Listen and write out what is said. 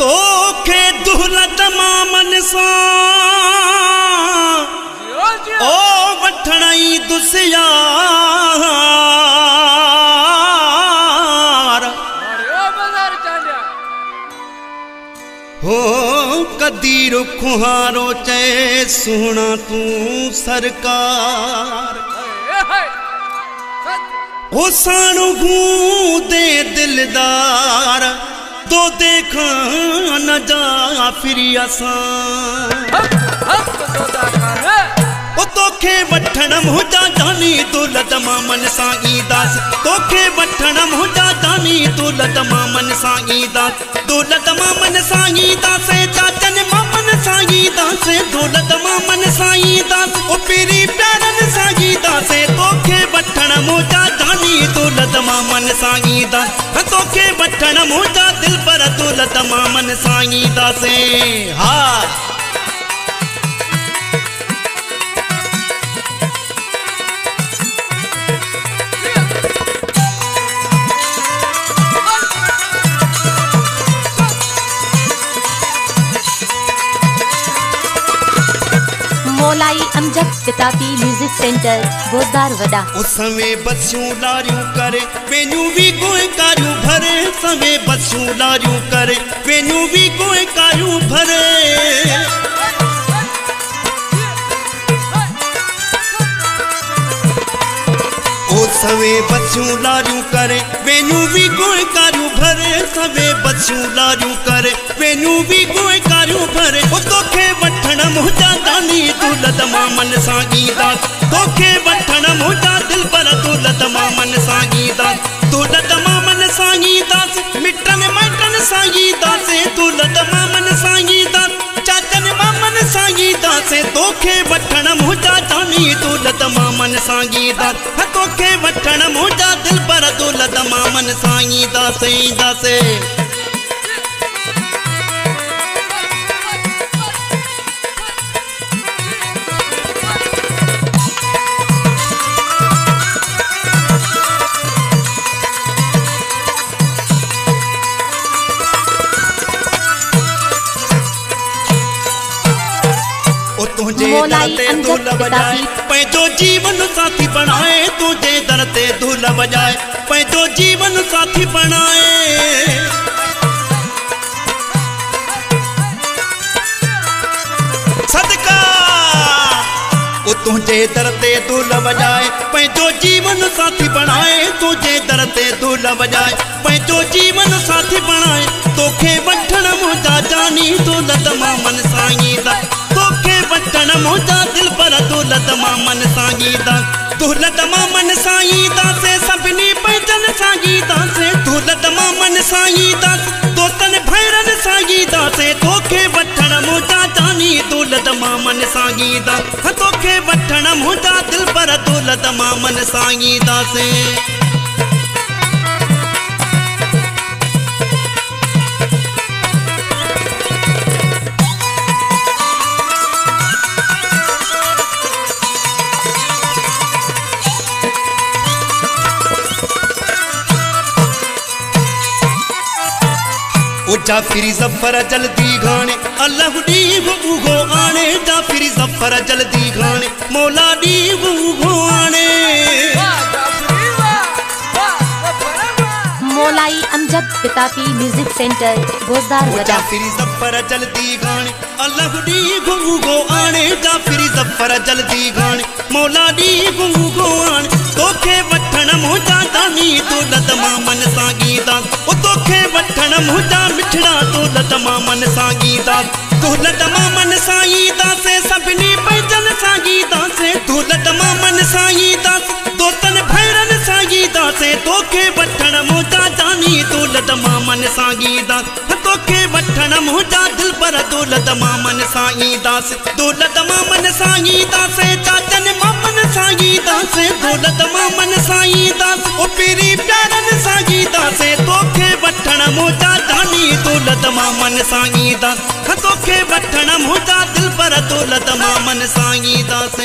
तोखे दुहलत मामन सा ओ वठणई दुसियार हो कदी रुखहारो चे सुना तू सरकार ओ सानू दे दिलदार तो देखा न जा फिरी असां ओ तोखे वठण मुंहिंजा जानी दौलत मामन साईं दास तोखे वठण मुंहिंजा जानी दौलत मामन साईं दास दौलत मामन साईं दास चाचन मामन साईं दास दौलत मामन साईं दास ओ पीरी प्यारन साईं दास तोखे वठण मुंहिंजा जानी दौलत मामन साईं दास तोखे वठण मुंहिंजा दिल पर दौलत मामन साईं दास हा मौलाई अमजद किताबी म्यूजिक सेंटर बोदार वडा उसमें बसियूं लारियूं करे वेन्यू भी कोई कारियूं भरे समय बसियूं लारियूं करे वेन्यू भी कोई कारियूं भरे ओ सवे बसियूं लारियूं करे वेन्यू भी कोई कारियूं भरे सवे बसियूं लारियूं करे वेन्यू भी कोई कारियूं भरे ओ तोखे वठण मुंहिंजा जानी दौलत मामन साईं दास तोखे वठण मुंहिंजा दिल पर दौलत मामन साईं दास दौलत मामन साईं दास मिटन माइटन साईं दास दौलत मामन साईं दास चाचन मामन साईं दास तोखे वठण मुंहिंजा जानी दौलत मामन साईं दास तोखे वठण मुंहिंजा दिल पर दौलत मामन साईं दास दास तुझे दर ते धूल बजाए पैजो जीवन साथी बनाए तुझे दर ते धूल बजाए पैजो जीवन साथी बनाए सदका ओ तुझे दर ते धूल बजाए पैजो जीवन साथी बनाए तुझे दर ते धूल बजाए पैजो जीवन साथी बनाए तोखे वठण मुंहिंजा जानी दौलत मामन साईं दास तोखे वठण मुंहिंजा दिल पर दौलत मामन साईं दास दौलत मामन साईं दास सभिनी पंहिंजन साईं दास दौलत मामन साईं दास दोस्तन भैरन साईं दास तोखे वठण मुंहिंजा जानी दौलत मामन साईं दास तोखे वठण मुंहिंजा दिल पर दौलत मामन साईं दास जाफिरी जफर जल्दी घाने अल्लाह दीव उगो आने जाफिरी जफर जल्दी घाने मौला दीव उगो आने मौलाई अमजद किताबी म्यूजिक सेंटर बोदार वडा जाफिरी जफर जल्दी घाने अल्लाह दीव उगो आने जाफिरी जफर जल्दी घाने मौला दीव उगो आने तोखे वठण मुंहिंजा जानी दौलत मामन साईं दास ओ तोखे वठण मुंहिंजा मिठड़ा दौलत मामन साईं दास दौलत मामन साईं दास सभिनी पंहिंजन साईं दास दौलत मामन साईं दास दोस्तन भैरन साईं दास तोखे वठण मुंहिंजा जानी दौलत मामन साईं दास तोखे वठण मुंहिंजा दिल पर दौलत मामन साईं दास दौलत मामन साईं दास चाचन मामन साईं दास दौलत मामन साईं दास ओ पीरी प्यारन साईं दास तोखे वठण मुंहिंजा जानी दौलत मामन साईं दास तोखे वठण मुंहिंजा दिल पर दौलत मामन साईं दास